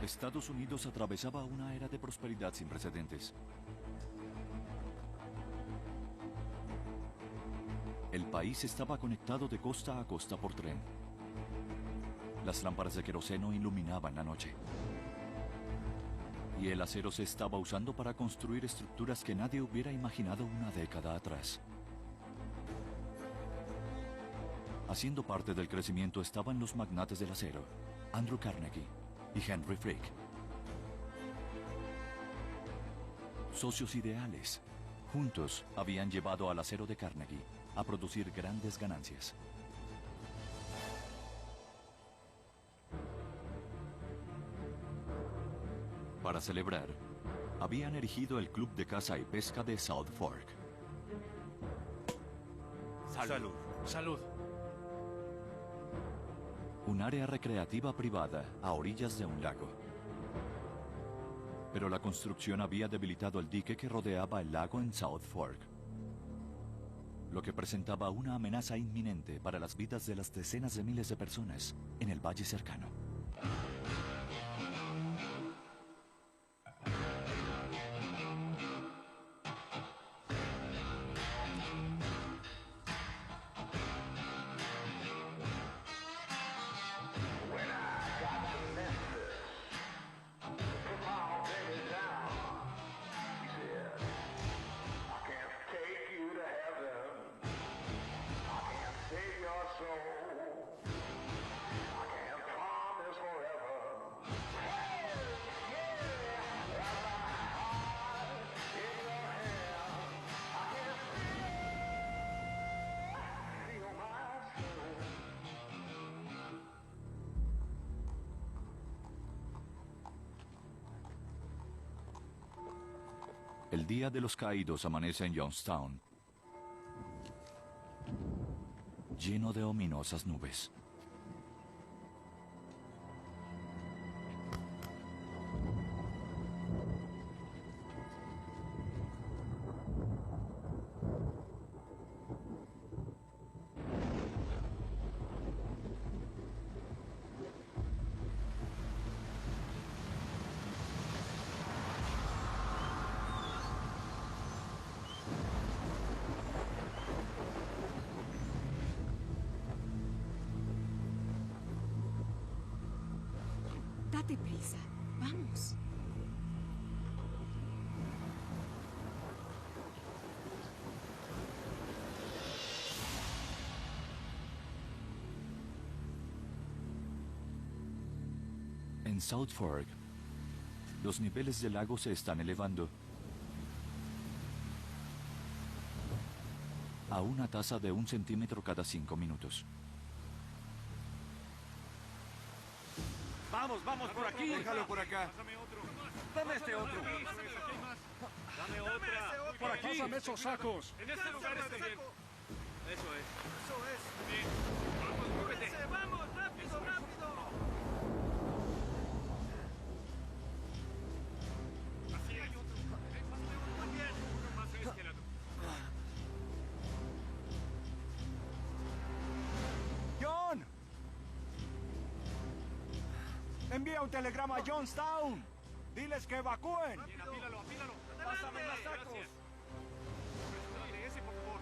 Estados Unidos atravesaba una era de prosperidad sin precedentes. El país estaba conectado de costa a costa por tren. Las lámparas de queroseno iluminaban la noche. Y el acero se estaba usando para construir estructuras que nadie hubiera imaginado una década atrás. Haciendo parte del crecimiento estaban los magnates del acero, Andrew Carnegie y Henry Frick. Socios ideales. Juntos habían llevado al acero de Carnegie a producir grandes ganancias. Para celebrar, habían erigido el Club de Caza y Pesca de South Fork. Salud. Salud. Un área recreativa privada a orillas de un lago. Pero la construcción había debilitado el dique que rodeaba el lago en South Fork, lo que presentaba una amenaza inminente para las vidas de las decenas de miles de personas en el valle cercano. El Día de los Caídos amanece en Youngstown, lleno de ominosas nubes. Date prisa. Vamos. En South Fork, los niveles del lago se están elevando a una tasa de 1 centímetro cada 5 minutos. Vamos, vamos, por aquí. Déjalo por acá. Pásame otro. Dame este otro. Dame otra. Por aquí. Pásame esos sacos. En este lugar está bien. Eso es. Eso es. Bien. Vamos, muévete. ¡Vamos, rápido, rápido! Así hay otro. Pásame otro también. Uno más a este lado. ¡John! Envía un telegrama a Johnstown. Diles que evacúen. Bien, apílalo, apílalo. Pásame más sacos. Gracias. Dale ese, por favor.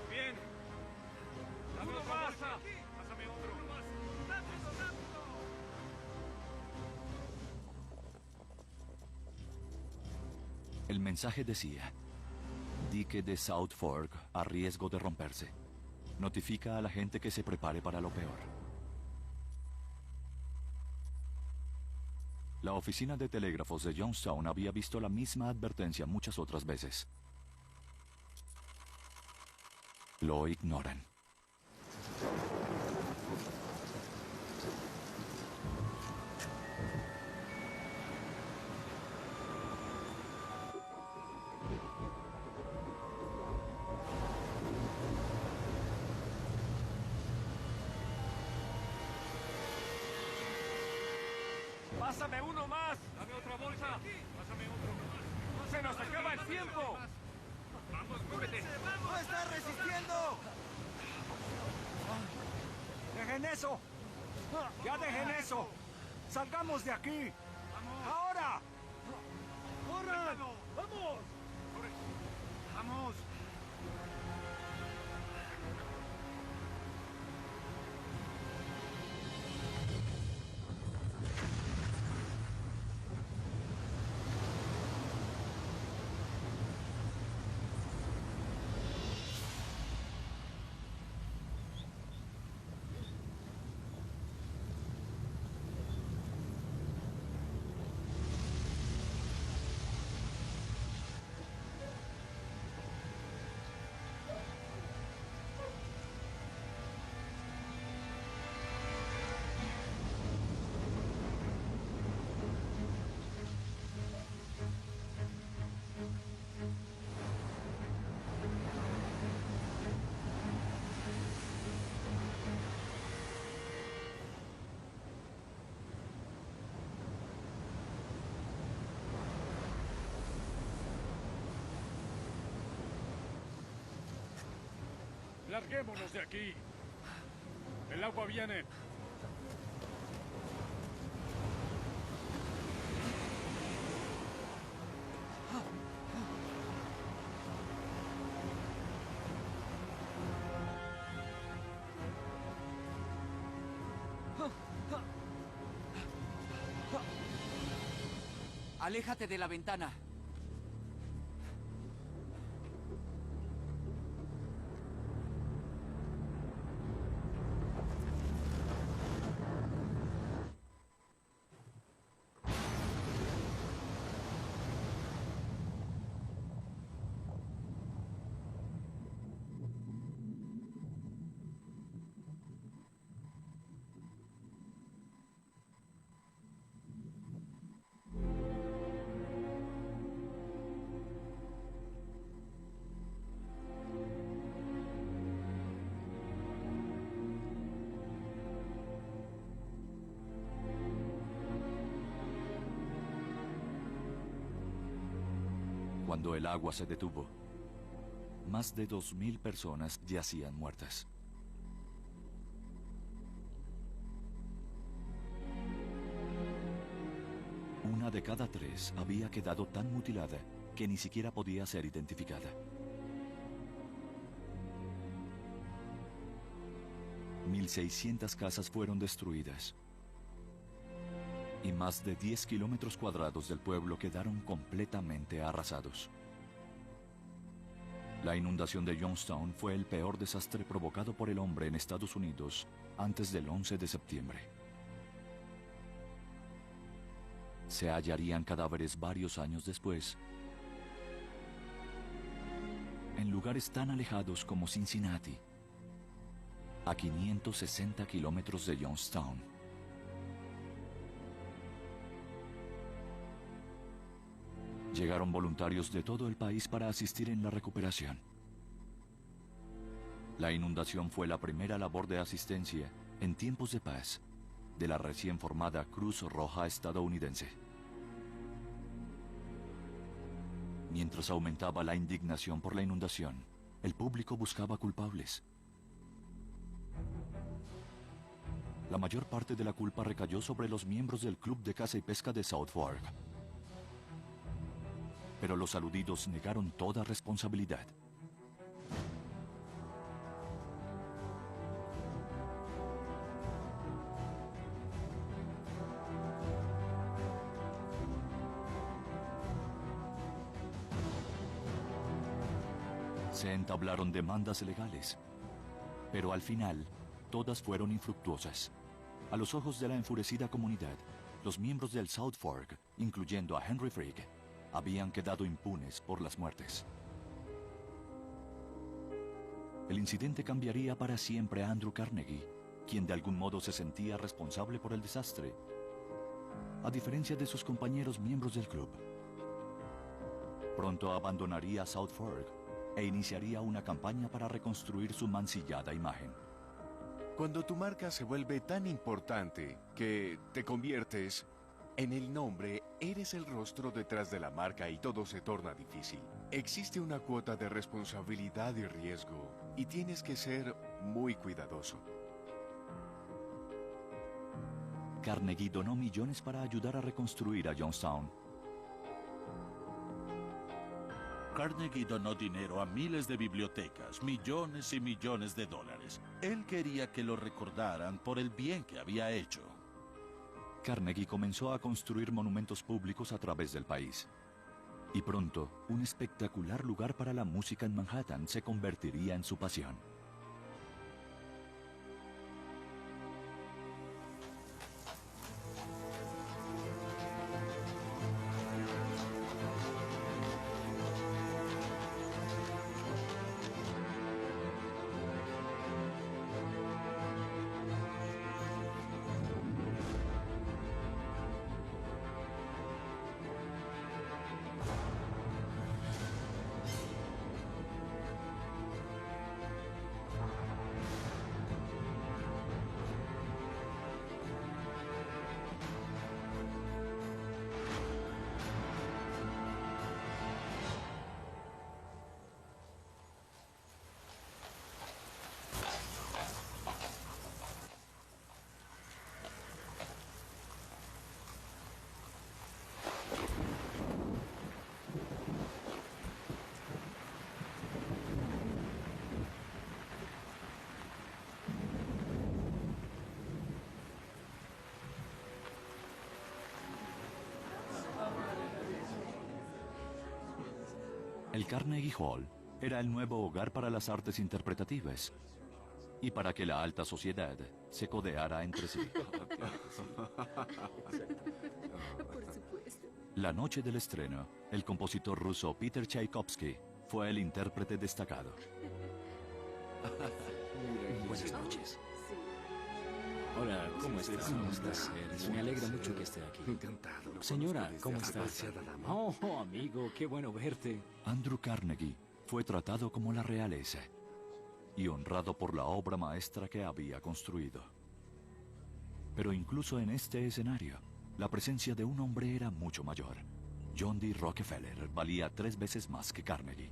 Bien. Dame Uno otra más. bolsa. Pásame otro. Uno más. ¡Rápido, rápido! El mensaje decía: dique de South Fork a riesgo de romperse. Notifica a la gente que se prepare para lo peor. La oficina de telégrafos de Youngstown había visto la misma advertencia muchas otras veces. Lo ignoran. ¡Pásame uno más! Dame otra bolsa. Pásame otro más. ¡Se nos acaba el tiempo! Vamos, muévete. ¡No está resistiendo! ¡Dejen eso! ¡Ya dejen eso! ¡Salgamos de aquí! ¡Vamos! ¡Ahora! ¡Corran! ¡Vamos! ¡Corre! ¡Vamos! ¡Larguémonos de aquí! ¡El agua viene! Aléjate de la ventana. Cuando el agua se detuvo, más de 2000 personas yacían muertas. Una de cada 3 había quedado tan mutilada que ni siquiera podía ser identificada. $1,600 casas fueron destruidas. Y más de 10 kilómetros cuadrados del pueblo quedaron completamente arrasados. La inundación de Youngstown fue el peor desastre provocado por el hombre en Estados Unidos antes del 11 de septiembre. Se hallarían cadáveres varios años después, en lugares tan alejados como Cincinnati, a 560 kilómetros de Youngstown. Llegaron voluntarios de todo el país para asistir en la recuperación. La inundación fue la primera labor de asistencia en tiempos de paz de la recién formada Cruz Roja estadounidense. Mientras aumentaba la indignación por la inundación, el público buscaba culpables. La mayor parte de la culpa recayó sobre los miembros del Club de Caza y Pesca de South Fork. Pero los aludidos negaron toda responsabilidad. Se entablaron demandas legales, pero al final, todas fueron infructuosas. A los ojos de la enfurecida comunidad, los miembros del South Fork, incluyendo a Henry Frigg, habían quedado impunes por las muertes. El incidente cambiaría para siempre a Andrew Carnegie, quien de algún modo se sentía responsable por el desastre, a diferencia de sus compañeros miembros del club. Pronto abandonaría South Fork e iniciaría una campaña para reconstruir su mancillada imagen. Cuando tu marca se vuelve tan importante que te conviertes en el nombre, eres el rostro detrás de la marca y todo se torna difícil. Existe una cuota de responsabilidad y riesgo, y tienes que ser muy cuidadoso. Carnegie donó millones para ayudar a reconstruir a Johnstown. Carnegie donó dinero a miles de bibliotecas, millones y millones de dólares. Él quería que lo recordaran por el bien que había hecho. Carnegie comenzó a construir monumentos públicos a través del país. Y pronto, un espectacular lugar para la música en Manhattan se convertiría en su pasión. El Carnegie Hall era el nuevo hogar para las artes interpretativas y para que la alta sociedad se codeara entre sí. Por supuesto. La noche del estreno, el compositor ruso Peter Tchaikovsky fue el intérprete destacado. Buenas noches. Sí. Hola, ¿cómo estás? ¿Cómo estás? Me alegra mucho que esté aquí. Encantado. Señora, ¿cómo está? estás? Oh, amigo, qué bueno verte. Andrew Carnegie fue tratado como la realeza y honrado por la obra maestra que había construido. Pero incluso en este escenario, la presencia de un hombre era mucho mayor. John D. Rockefeller valía 3 veces más que Carnegie.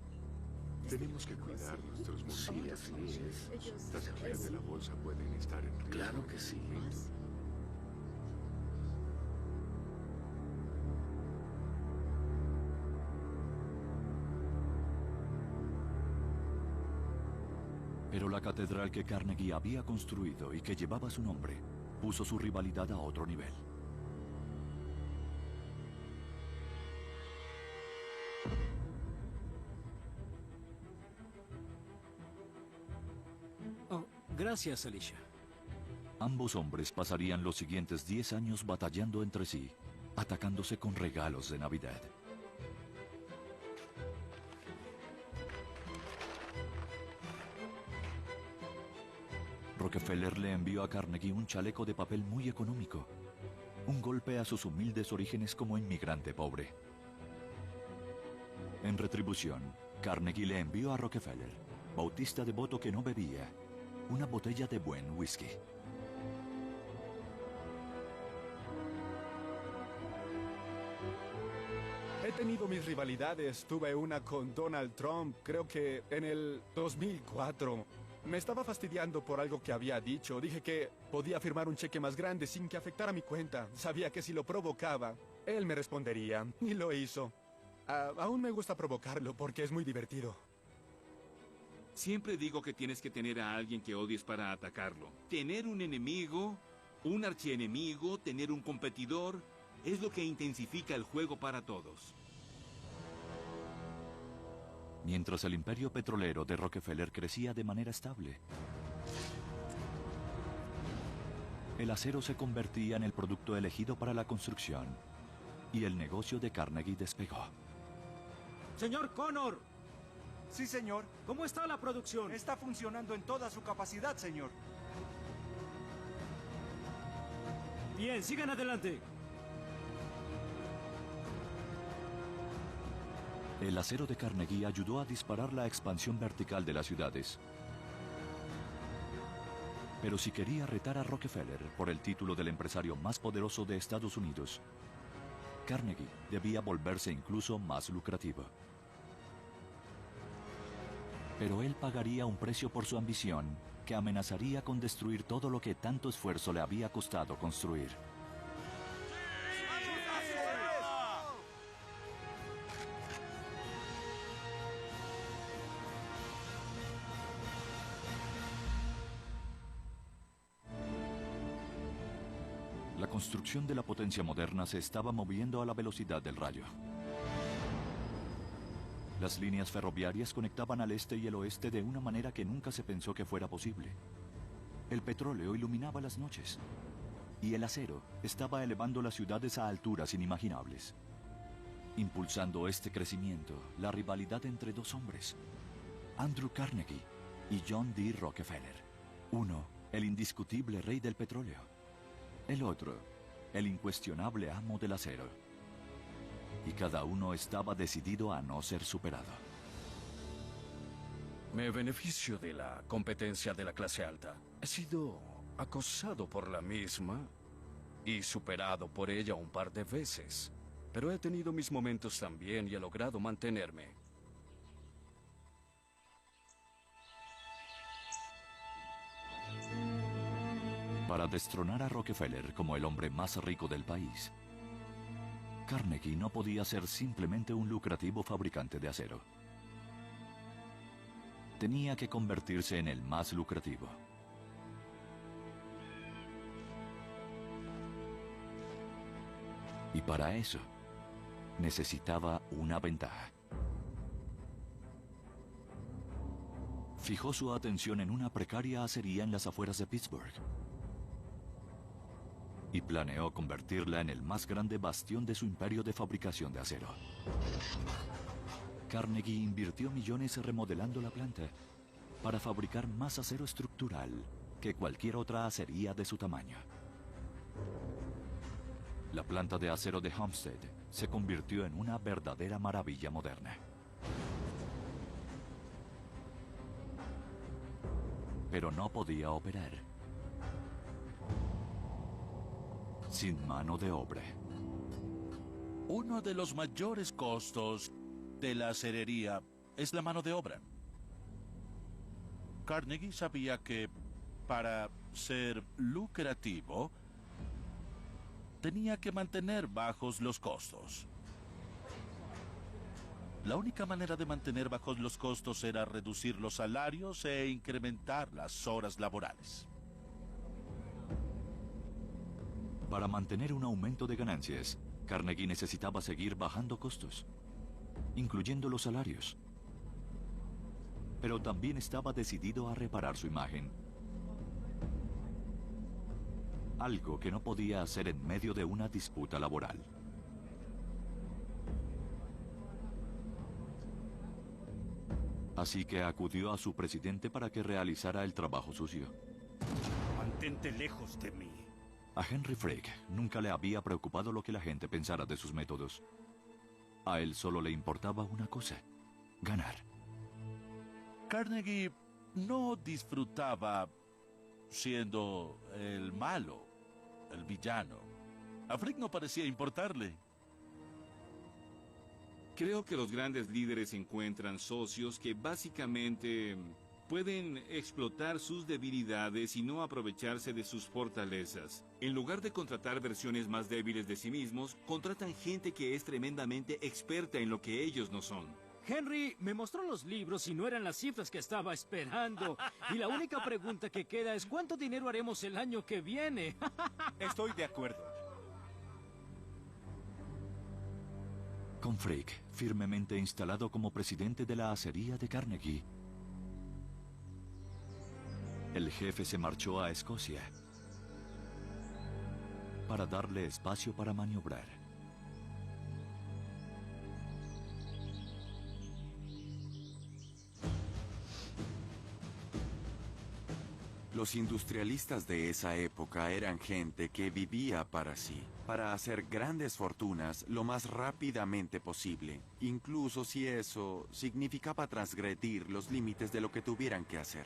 Tenemos que cuidar nuestros bolsillos. Sí, así es. Las joyas de la bolsa pueden estar en riesgo. Claro que sí. Pero la catedral que Carnegie había construido y que llevaba su nombre, puso su rivalidad a otro nivel. Oh, gracias, Alicia. Ambos hombres pasarían los siguientes 10 años batallando entre sí, atacándose con regalos de Navidad. Rockefeller le envió a Carnegie un chaleco de papel muy económico, un golpe a sus humildes orígenes como inmigrante pobre. En retribución, Carnegie le envió a Rockefeller, bautista devoto que no bebía, una botella de buen whisky. He tenido mis rivalidades. Tuve una con Donald Trump, creo que en el 2004. Me estaba fastidiando por algo que había dicho. Dije que podía firmar un cheque más grande sin que afectara mi cuenta. Sabía que si lo provocaba, él me respondería. Y lo hizo. Aún me gusta provocarlo porque es muy divertido. Siempre digo que tienes que tener a alguien que odies para atacarlo. Tener un enemigo, un archienemigo, tener un competidor, es lo que intensifica el juego para todos. Mientras el imperio petrolero de Rockefeller crecía de manera estable, el acero se convertía en el producto elegido para la construcción y el negocio de Carnegie despegó. Señor Connor, Sí, señor. ¿cómo está la producción? Está funcionando en toda su capacidad, señor. Bien, sigan adelante. El acero de Carnegie ayudó a disparar la expansión vertical de las ciudades. Pero si quería retar a Rockefeller por el título del empresario más poderoso de Estados Unidos, Carnegie debía volverse incluso más lucrativo. Pero él pagaría un precio por su ambición que amenazaría con destruir todo lo que tanto esfuerzo le había costado construir. La construcción de la potencia moderna se estaba moviendo a la velocidad del rayo. Las líneas ferroviarias conectaban al este y el oeste de una manera que nunca se pensó que fuera posible. El petróleo iluminaba las noches. Y el acero estaba elevando las ciudades a alturas inimaginables. Impulsando este crecimiento, la rivalidad entre dos hombres, Andrew Carnegie y John D. Rockefeller. Uno, el indiscutible rey del petróleo. El otro, el incuestionable amo del acero. Y cada uno estaba decidido a no ser superado. Me beneficio de la competencia de la clase alta. He sido acosado por la misma y superado por ella un par de veces. Pero he tenido mis momentos también y he logrado mantenerme. Para destronar a Rockefeller como el hombre más rico del país, Carnegie no podía ser simplemente un lucrativo fabricante de acero. Tenía que convertirse en el más lucrativo. Y para eso, necesitaba una ventaja. Fijó su atención en una precaria acería en las afueras de Pittsburgh y planeó convertirla en el más grande bastión de su imperio de fabricación de acero. Carnegie invirtió millones remodelando la planta para fabricar más acero estructural que cualquier otra acería de su tamaño. La planta de acero de Homestead se convirtió en una verdadera maravilla moderna. Pero no podía operar sin mano de obra. Uno de los mayores costos de la acerería es la mano de obra. Carnegie sabía que para ser lucrativo tenía que mantener bajos los costos. La única manera de mantener bajos los costos era reducir los salarios e incrementar las horas laborales. Para mantener un aumento de ganancias, Carnegie necesitaba seguir bajando costos, incluyendo los salarios. Pero también estaba decidido a reparar su imagen. Algo que no podía hacer en medio de una disputa laboral. Así que acudió a su presidente para que realizara el trabajo sucio. Mantente lejos de mí. A Henry Frick nunca le había preocupado lo que la gente pensara de sus métodos. A él solo le importaba una cosa: ganar. Carnegie no disfrutaba siendo el malo, el villano. A Frick no parecía importarle. Creo que los grandes líderes encuentran socios que básicamente pueden explotar sus debilidades y no aprovecharse de sus fortalezas. En lugar de contratar versiones más débiles de sí mismos, contratan gente que es tremendamente experta en lo que ellos no son. Henry me mostró los libros y no eran las cifras que estaba esperando. Y la única pregunta que queda es ¿cuánto dinero haremos el año que viene? Estoy de acuerdo. Con Frick firmemente instalado como presidente de la acería de Carnegie, el jefe se marchó a Escocia para darle espacio para maniobrar. Los industrialistas de esa época eran gente que vivía para sí, para hacer grandes fortunas lo más rápidamente posible, incluso si eso significaba transgredir los límites de lo que tuvieran que hacer.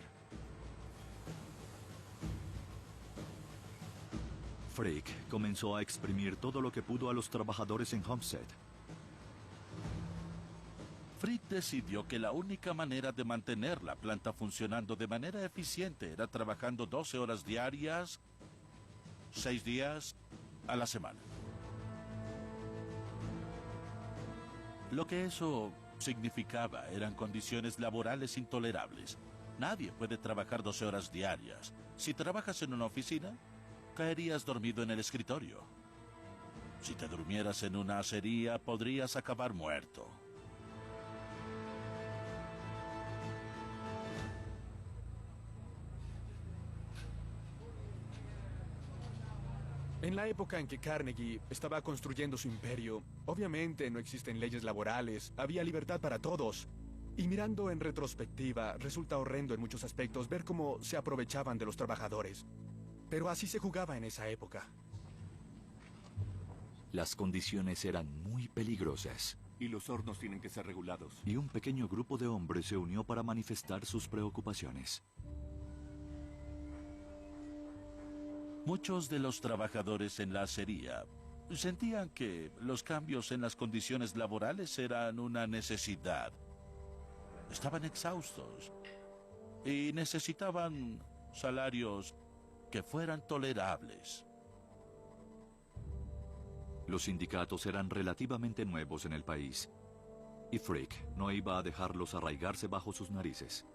Frick comenzó a exprimir todo lo que pudo a los trabajadores en Homestead. Frick decidió que la única manera de mantener la planta funcionando de manera eficiente era trabajando 12 horas diarias, 6 días a la semana. Lo que eso significaba eran condiciones laborales intolerables. Nadie puede trabajar 12 horas diarias. Si trabajas en una oficina, caerías dormido en el escritorio. Si te durmieras en una acería, podrías acabar muerto. En la época en que Carnegie estaba construyendo su imperio, obviamente no existen leyes laborales, había libertad para todos. Y mirando en retrospectiva, resulta horrendo en muchos aspectos ver cómo se aprovechaban de los trabajadores. Pero así se jugaba en esa época. Las condiciones eran muy peligrosas. Y los hornos tienen que ser regulados. Y un pequeño grupo de hombres se unió para manifestar sus preocupaciones. Muchos de los trabajadores en la acería sentían que los cambios en las condiciones laborales eran una necesidad. Estaban exhaustos y necesitaban salarios que fueran tolerables. Los sindicatos eran relativamente nuevos en el país, y Frick no iba a dejarlos arraigarse bajo sus narices.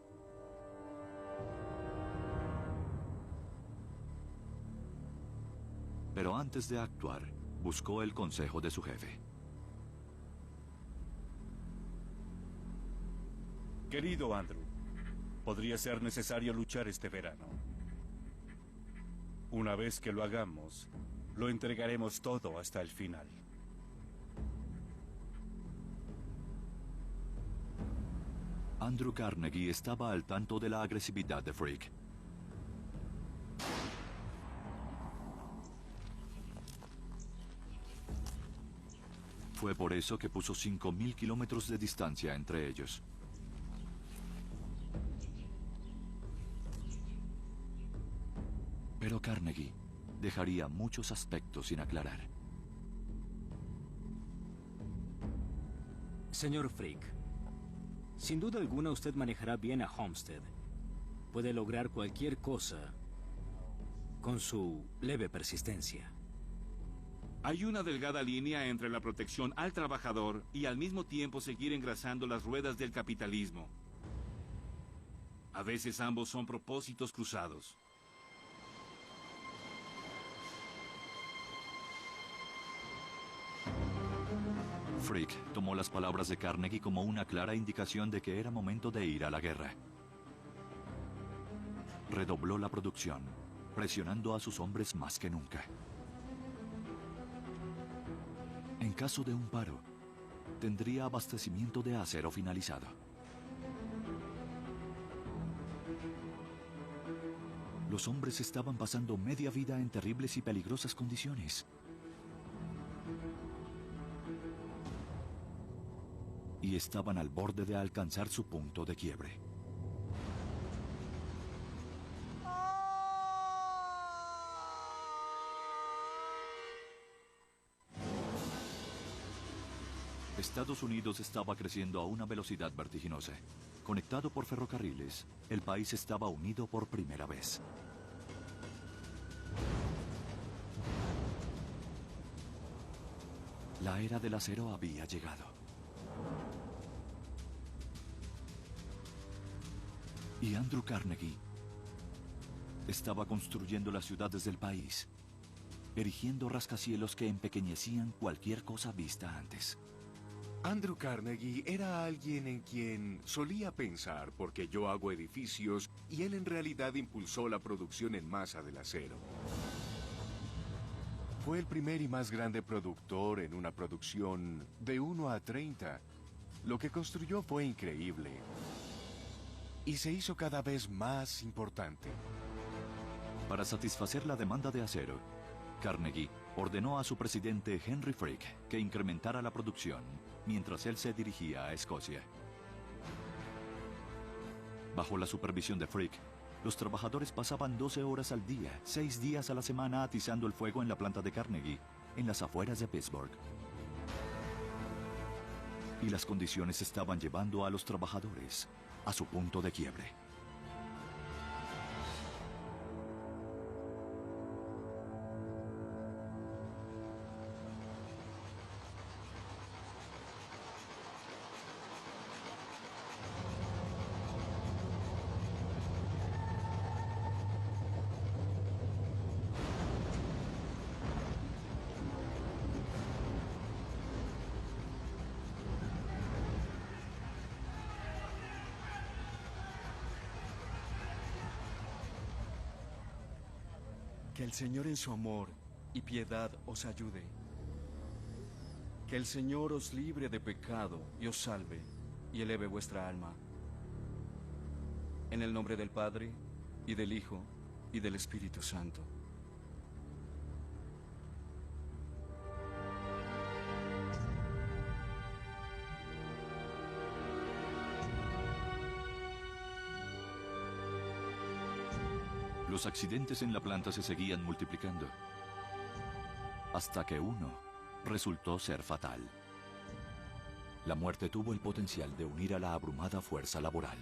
Pero antes de actuar, buscó el consejo de su jefe. Querido Andrew, podría ser necesario luchar este verano. Una vez que lo hagamos, lo entregaremos todo hasta el final. Andrew Carnegie estaba al tanto de la agresividad de Frick. Fue por eso que puso 5.000 kilómetros de distancia entre ellos. Pero Carnegie dejaría muchos aspectos sin aclarar. Señor Frick, sin duda alguna usted manejará bien a Homestead. Puede lograr cualquier cosa con su leve persistencia. Hay una delgada línea entre la protección al trabajador y al mismo tiempo seguir engrasando las ruedas del capitalismo. A veces ambos son propósitos cruzados. Frick tomó las palabras de Carnegie como una clara indicación de que era momento de ir a la guerra. Redobló la producción, presionando a sus hombres más que nunca. En caso de un paro, tendría abastecimiento de acero finalizado. Los hombres estaban pasando media vida en terribles y peligrosas condiciones. Y estaban al borde de alcanzar su punto de quiebre. Estados Unidos estaba creciendo a una velocidad vertiginosa. Conectado por ferrocarriles, el país estaba unido por primera vez. La era del acero había llegado. Y Andrew Carnegie estaba construyendo las ciudades del país, erigiendo rascacielos que empequeñecían cualquier cosa vista antes. Andrew Carnegie era alguien en quien solía pensar porque yo hago edificios y él en realidad impulsó la producción en masa del acero. Fue el primer y más grande productor en una producción de 1 a 30. Lo que construyó fue increíble y se hizo cada vez más importante. Para satisfacer la demanda de acero, Carnegie ordenó a su presidente Henry Frick que incrementara la producción mientras él se dirigía a Escocia. Bajo la supervisión de Frick, los trabajadores pasaban 12 horas al día, 6 días a la semana atizando el fuego en la planta de Carnegie, en las afueras de Pittsburgh. Y las condiciones estaban llevando a los trabajadores a su punto de quiebre. Que el Señor en su amor y piedad os ayude. Que el Señor os libre de pecado y os salve y eleve vuestra alma. En el nombre del Padre, y del Hijo, y del Espíritu Santo. Los accidentes en la planta se seguían multiplicando, hasta que uno resultó ser fatal. La muerte tuvo el potencial de unir a la abrumada fuerza laboral.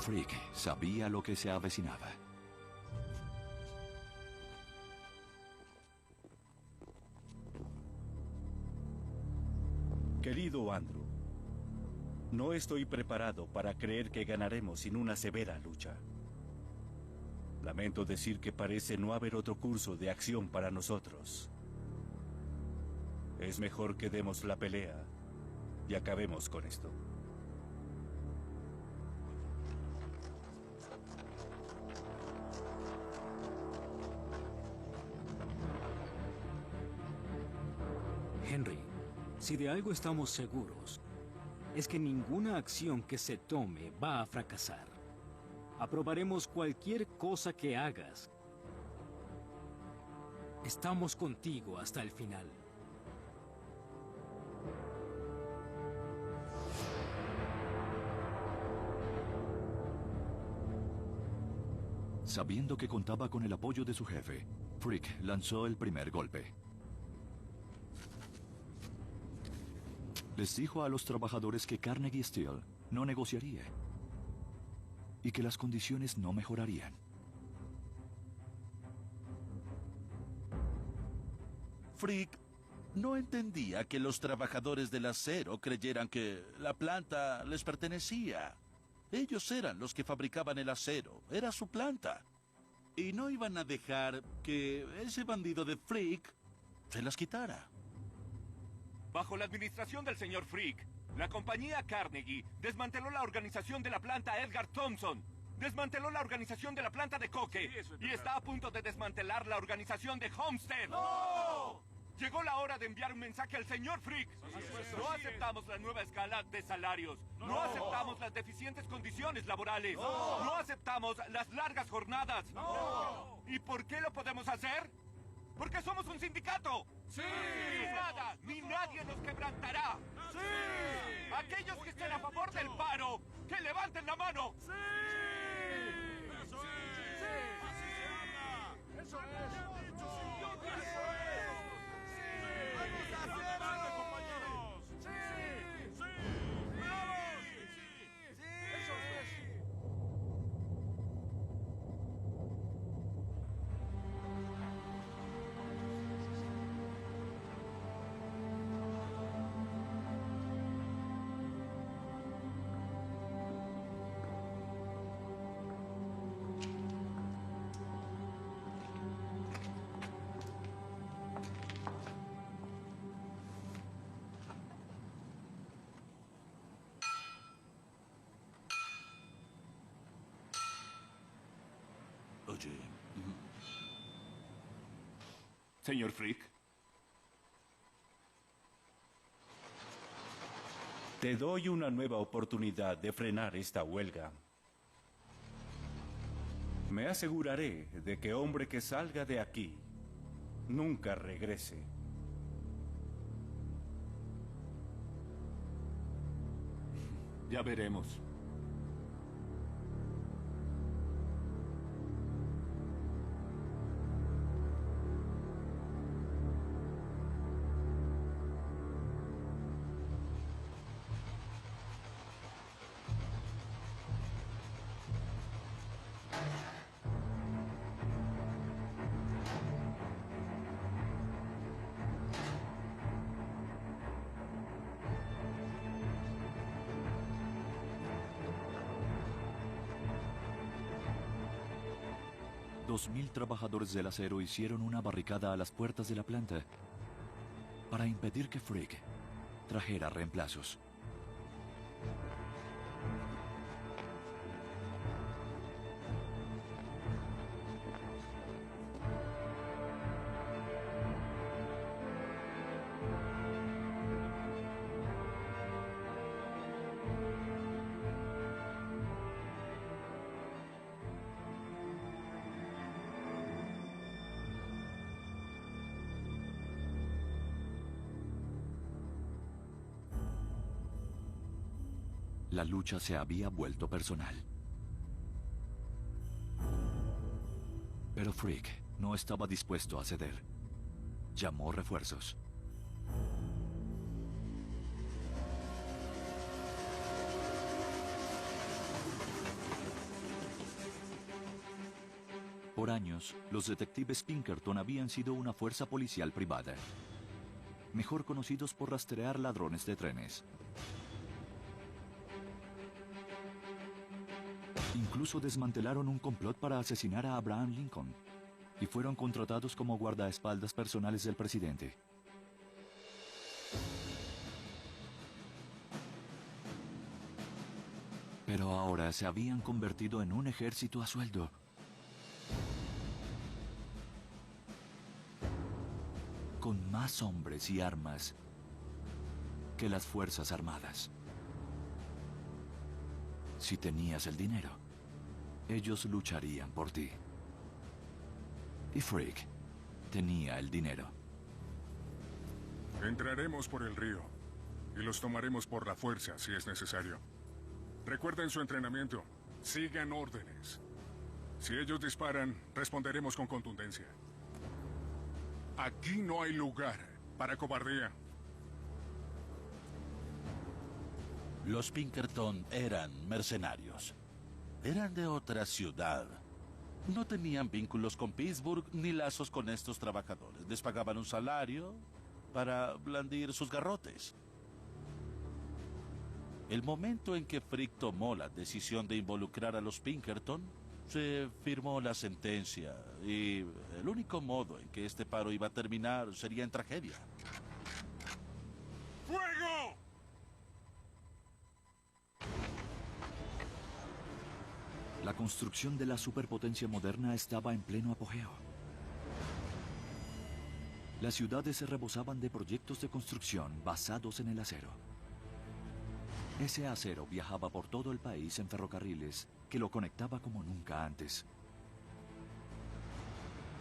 Frick sabía lo que se avecinaba. Querido Andrew, no estoy preparado para creer que ganaremos sin una severa lucha. Lamento decir que parece no haber otro curso de acción para nosotros. Es mejor que demos la pelea y acabemos con esto. Henry, si de algo estamos seguros, es que ninguna acción que se tome va a fracasar. Aprobaremos cualquier cosa que hagas. Estamos contigo hasta el final. Sabiendo que contaba con el apoyo de su jefe, Frick lanzó el primer golpe. Les dijo a los trabajadores que Carnegie Steel no negociaría y que las condiciones no mejorarían. Frick no entendía que los trabajadores del acero creyeran que la planta les pertenecía. Ellos eran los que fabricaban el acero, era su planta. Y no iban a dejar que ese bandido de Frick se las quitara. Bajo la administración del señor Frick, la compañía Carnegie desmanteló la organización de la planta Edgar Thompson, desmanteló la organización de la planta de Coke y está a punto de desmantelar la organización de Homestead. ¡No! Llegó la hora de enviar un mensaje al señor Frick. No aceptamos la nueva escala de salarios. No aceptamos las deficientes condiciones laborales. No aceptamos las largas jornadas. ¿Y por qué lo podemos hacer? ¡Porque somos un sindicato! ¡Sí! ¡Ni nada, ni nadie nos quebrantará! ¡Sí! Aquellos que estén a favor del paro, ¡que levanten la mano! ¡Sí! ¡Eso es! ¡Sí! ¡Así se habla! ¡Eso es! ¡Eso es! ¡Sí! ¡Vamos a hacerlo, compañeros! ¡Sí! ¡Sí! ¡Vamos! ¡Sí! ¡Eso es! Oye, Señor Frick. Te doy una nueva oportunidad de frenar esta huelga. Me aseguraré de que hombre que salga de aquí nunca regrese. Ya veremos. $2,000 trabajadores del acero hicieron una barricada a las puertas de la planta para impedir que Frick trajera reemplazos. La lucha se había vuelto personal. Pero Frick no estaba dispuesto a ceder. Llamó refuerzos. Por años, los detectives Pinkerton habían sido una fuerza policial privada, mejor conocidos por rastrear ladrones de trenes. Incluso desmantelaron un complot para asesinar a Abraham Lincoln y fueron contratados como guardaespaldas personales del presidente. Pero ahora se habían convertido en un ejército a sueldo. Con más hombres y armas que las Fuerzas Armadas. Si tenías el dinero, ellos lucharían por ti. Y Frick tenía el dinero. Entraremos por el río y los tomaremos por la fuerza si es necesario. Recuerden su entrenamiento. Sigan órdenes. Si ellos disparan, responderemos con contundencia. Aquí no hay lugar para cobardía. Los Pinkerton eran mercenarios. Eran de otra ciudad. No tenían vínculos con Pittsburgh ni lazos con estos trabajadores. Les pagaban un salario para blandir sus garrotes. El momento en que Frick tomó la decisión de involucrar a los Pinkerton, se firmó la sentencia y el único modo en que este paro iba a terminar sería en tragedia. ¡Fuego! La construcción de la superpotencia moderna estaba en pleno apogeo. Las ciudades se rebosaban de proyectos de construcción basados en el acero. Ese acero viajaba por todo el país en ferrocarriles que lo conectaba como nunca antes.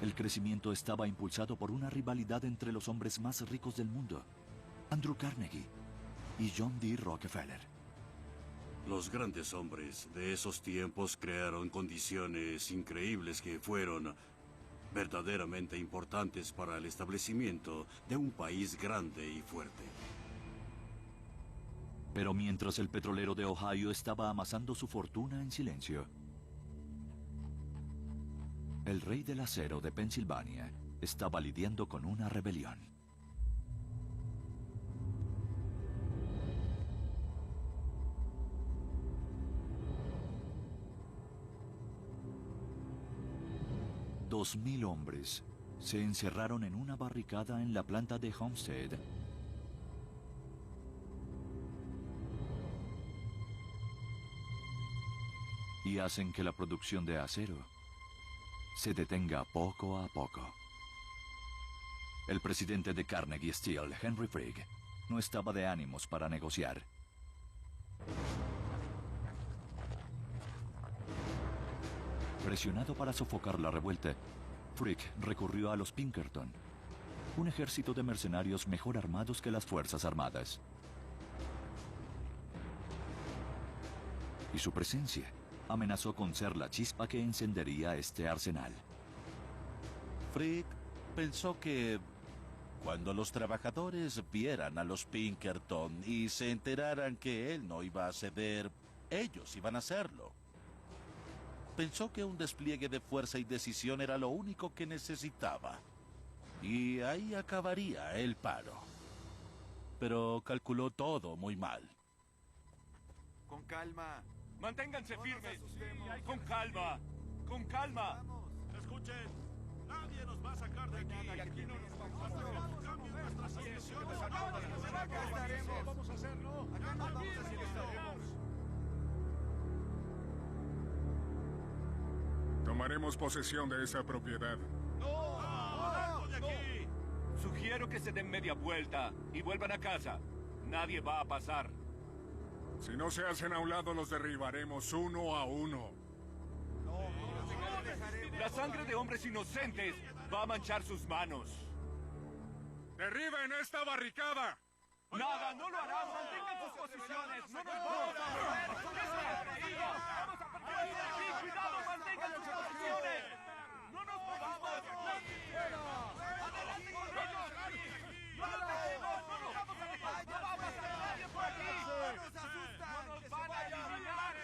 El crecimiento estaba impulsado por una rivalidad entre los hombres más ricos del mundo, Andrew Carnegie y John D. Rockefeller. Los grandes hombres de esos tiempos crearon condiciones increíbles que fueron verdaderamente importantes para el establecimiento de un país grande y fuerte. Pero mientras el petrolero de Ohio estaba amasando su fortuna en silencio, el rey del acero de Pensilvania estaba lidiando con una rebelión. Dos 2,000 hombres se encerraron en una barricada en la planta de Homestead. Y hacen que la producción de acero se detenga poco a poco. El presidente de Carnegie Steel, Henry Frick, no estaba de ánimos para negociar. Presionado para sofocar la revuelta, Frick recurrió a los Pinkerton, un ejército de mercenarios mejor armados que las Fuerzas Armadas. Y su presencia amenazó con ser la chispa que encendería este arsenal. Frick pensó que cuando los trabajadores vieran a los Pinkerton y se enteraran que él no iba a ceder, ellos iban a hacerlo. Pensó que un despliegue de fuerza y decisión era lo único que necesitaba. Y ahí acabaría el paro. Pero calculó todo muy mal. Con calma. Manténganse firmes. Con calma. Con calma. Escuchen. Nadie nos va a sacar de aquí. Aquí no nos vamos a hacer. Cambien nuestras posiciones. Acá estaremos. Vamos a hacerlo. Acá nos vamos a hacer. Tomaremos posesión de esa propiedad. ¡No! ¡De aquí! Sugiero que se den media vuelta y vuelvan a casa. Nadie va a pasar. Si no se hacen a un lado, los derribaremos uno a uno. La sangre de hombres inocentes va a manchar sus manos. ¡Derriben esta barricada! ¡Nada! ¡No lo harán! ¡Mantengan sus posiciones! ¡No nos vamos a mover! ¡Eso es atrevido! ¡Vamos a partir de aquí! ¡Cuidado! ¡Mantengan sus posiciones! ¡No nos movamos de aquí! ¡Adelante con ellos! ¡No los dejemos! ¡No nos vamos a dejar! ¡No va a pasar nadie por aquí! ¡No nos van a eliminar!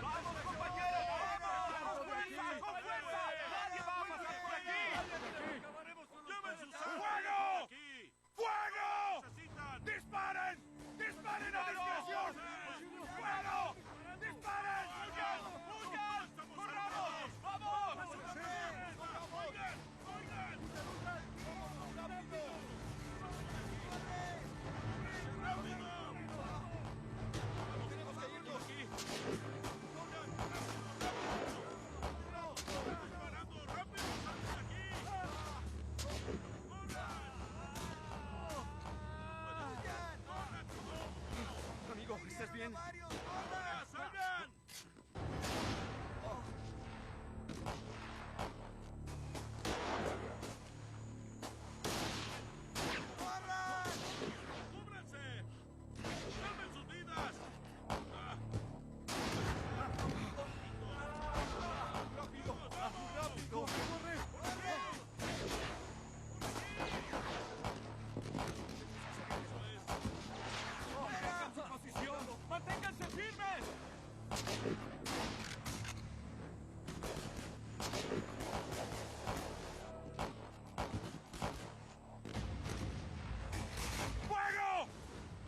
¡Vamos, compañeros! ¡Vamos! ¡Con fuerza! ¡Con fuerza! ¡Nadie va a pasar por aquí! ¡Lleven sus ¡Fuego! ¡Fuego! ¡Disparen! ¡Disparen a discreción! ¡Fuego! ¡Disparen! ¡Huyan! ¡Huyan! ¡Corramos! ¡Vamos! ¡Oigan! ¡Oigan! ¡Rápido! ¡Tenemos que irnos aquí! ¡Disparando! ¡Rápido! ¡Salgan de aquí! Amigo, ¿estás bien? ¡Salgan! ¡Cúbranse! ¡Salven sus vidas! ¡Rápido! ¡Rápido! ¡Corre! ¡Mantengan su posición! ¡Manténganse firmes! ¡Fuego!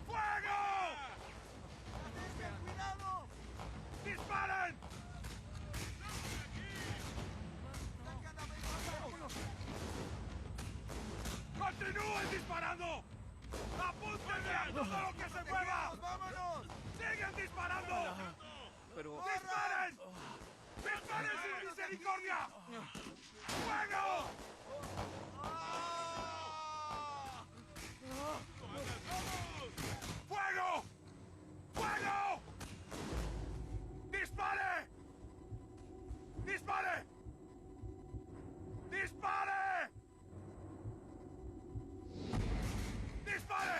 ¡Fuego! ¡Cuidado! ¡Disparen! ¡Continúen disparando! ¡Apúntenle a todo lo que se mueva! ¡Vámonos! ¡Siguen disparando! Pero... ¡Disparen! ¡Disparen sin misericordia! ¡Fuego! ¡Fuego! ¡Fuego! ¡Dispare! ¡Dispare! ¡Dispare! ¡Dispare!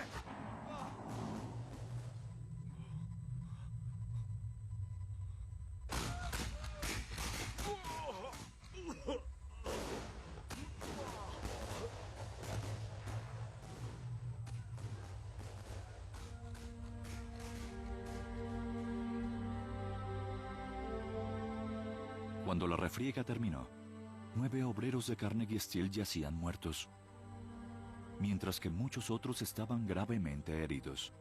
Cuando la refriega terminó, 9 obreros de Carnegie Steel yacían muertos, mientras que muchos otros estaban gravemente heridos.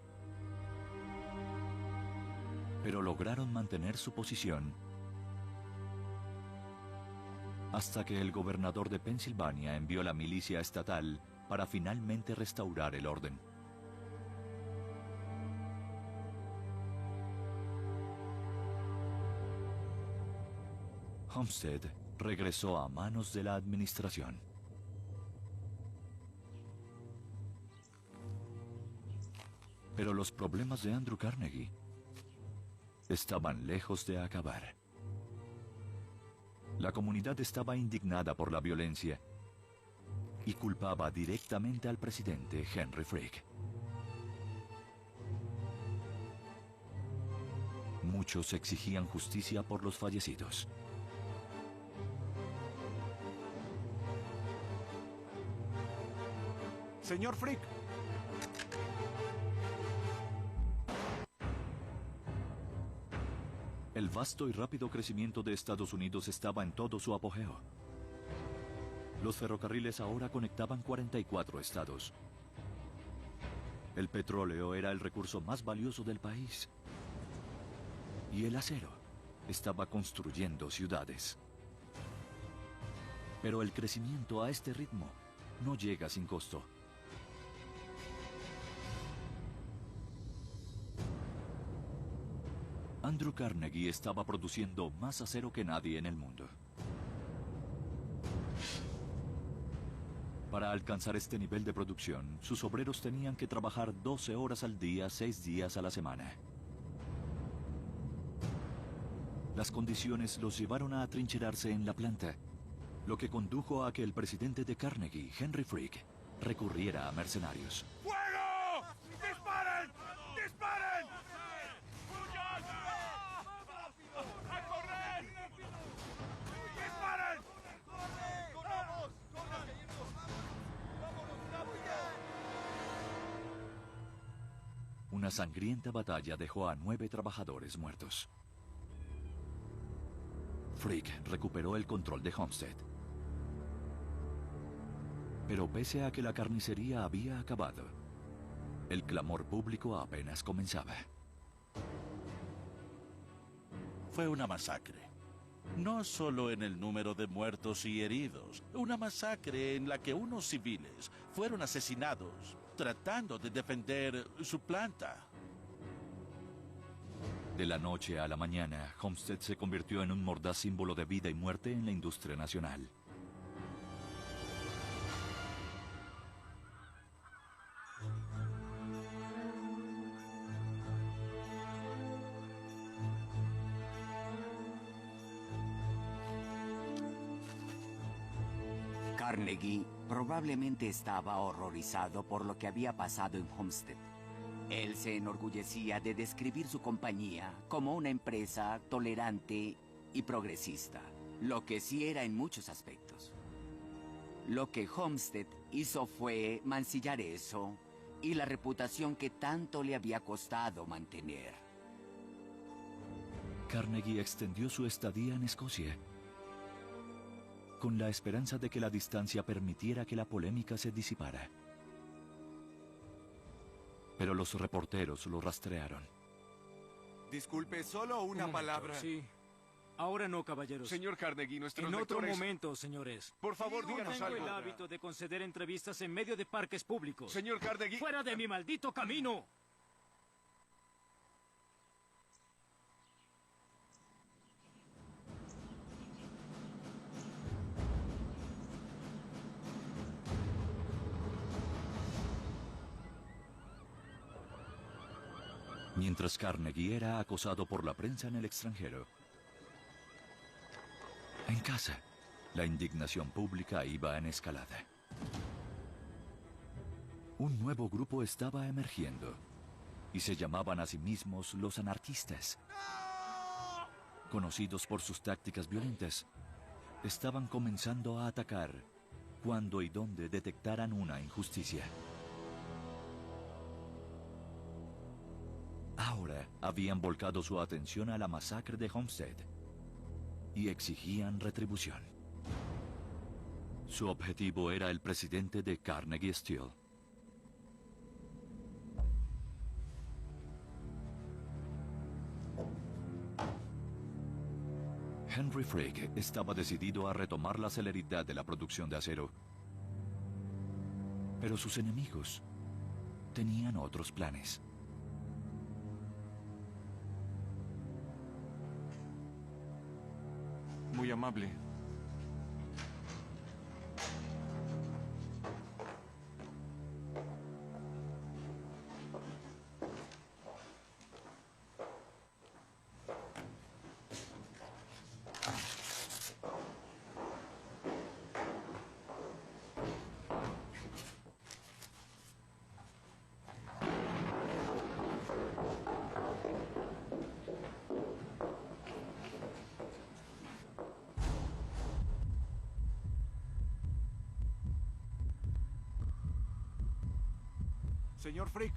Pero lograron mantener su posición hasta que el gobernador de Pensilvania envió la milicia estatal para finalmente restaurar el orden. Homestead regresó a manos de la administración. Pero los problemas de Andrew Carnegie estaban lejos de acabar. La comunidad estaba indignada por la violencia y culpaba directamente al presidente Henry Frick. Muchos exigían justicia por los fallecidos. Señor Frick. El vasto y rápido crecimiento de Estados Unidos estaba en todo su apogeo. Los ferrocarriles ahora conectaban 44 estados. El petróleo era el recurso más valioso del país. Y el acero estaba construyendo ciudades. Pero el crecimiento a este ritmo no llega sin costo. Andrew Carnegie estaba produciendo más acero que nadie en el mundo. Para alcanzar este nivel de producción, sus obreros tenían que trabajar 12 horas al día, 6 días a la semana. Las condiciones los llevaron a atrincherarse en la planta, lo que condujo a que el presidente de Carnegie, Henry Frick, recurriera a mercenarios. ¡Fuego! ¡Disparen! ¡Disparen! ¡A correr! ¡Disparen! ¡Corramos! ¡Corran! ¡Vámonos rápido! Una sangrienta batalla dejó a 9 trabajadores muertos. Frick recuperó el control de Homestead. Pero pese a que la carnicería había acabado, el clamor público apenas comenzaba. Fue una masacre. No solo en el número de muertos y heridos, una masacre en la que unos civiles fueron asesinados tratando de defender su planta. De la noche a la mañana, Homestead se convirtió en un mordaz símbolo de vida y muerte en la industria nacional. Carnegie probablemente estaba horrorizado por lo que había pasado en Homestead. Él se enorgullecía de describir su compañía como una empresa tolerante y progresista, lo que sí era en muchos aspectos. Lo que Homestead hizo fue mancillar eso y la reputación que tanto le había costado mantener. Carnegie extendió su estadía en Escocia, con la esperanza de que la distancia permitiera que la polémica se disipara. Pero los reporteros lo rastrearon. Disculpe, solo una palabra. Sí. Ahora no, caballeros. Señor Carnegie, nuestros En otro lectores- momento, señores. Por favor, díganos Tengo algo. el hábito de conceder entrevistas en medio de parques públicos. Señor Carnegie... ¡Fuera de mi maldito camino! Mientras Carnegie era acosado por la prensa en el extranjero, en casa, la indignación pública iba en escalada. Un nuevo grupo estaba emergiendo y se llamaban a sí mismos los anarquistas. Conocidos por sus tácticas violentas, estaban comenzando a atacar cuando y donde detectaran una injusticia. Ahora habían volcado su atención a la masacre de Homestead y exigían retribución. Su objetivo era el presidente de Carnegie Steel. Henry Frick estaba decidido a retomar la celeridad de la producción de acero. Pero sus enemigos tenían otros planes. Muy amable. Señor Frick.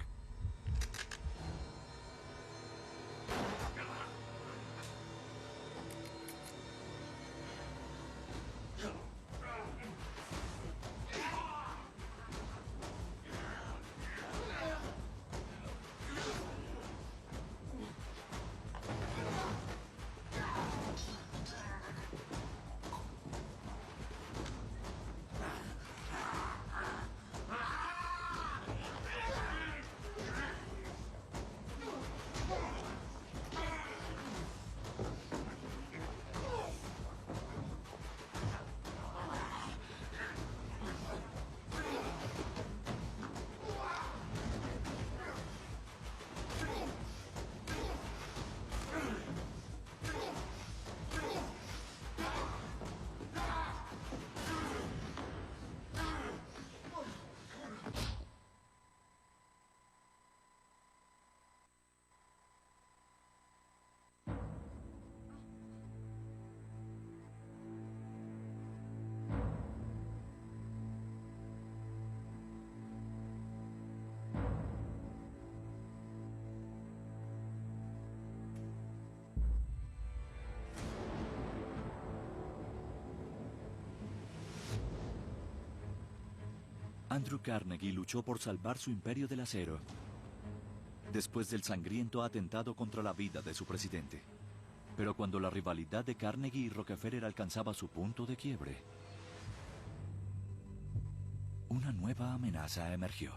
Andrew Carnegie luchó por salvar su imperio del acero después del sangriento atentado contra la vida de su presidente. Pero cuando la rivalidad de Carnegie y Rockefeller alcanzaba su punto de quiebre, una nueva amenaza emergió.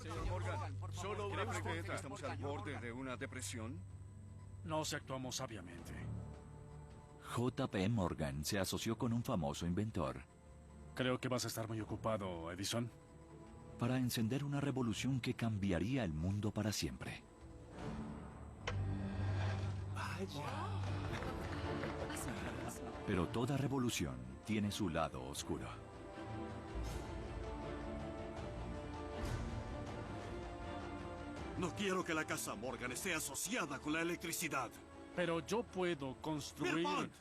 Señor Morgan, solo una pregunta. ¿Estamos al borde de una depresión? No si actuamos sabiamente. J.P. Morgan se asoció con un famoso inventor Creo que vas a estar muy ocupado, Edison. para encender una revolución que cambiaría el mundo para siempre. Pero toda revolución tiene su lado oscuro. No quiero que la casa Morgan esté asociada con la electricidad. Pero yo puedo construir... Pierpont.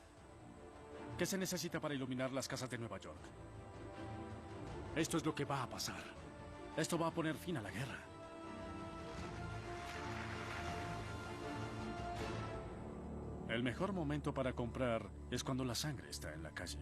¿Qué se necesita para iluminar las casas de Nueva York? Esto es lo que va a pasar. Esto va a poner fin a la guerra. El mejor momento para comprar es cuando la sangre está en la calle.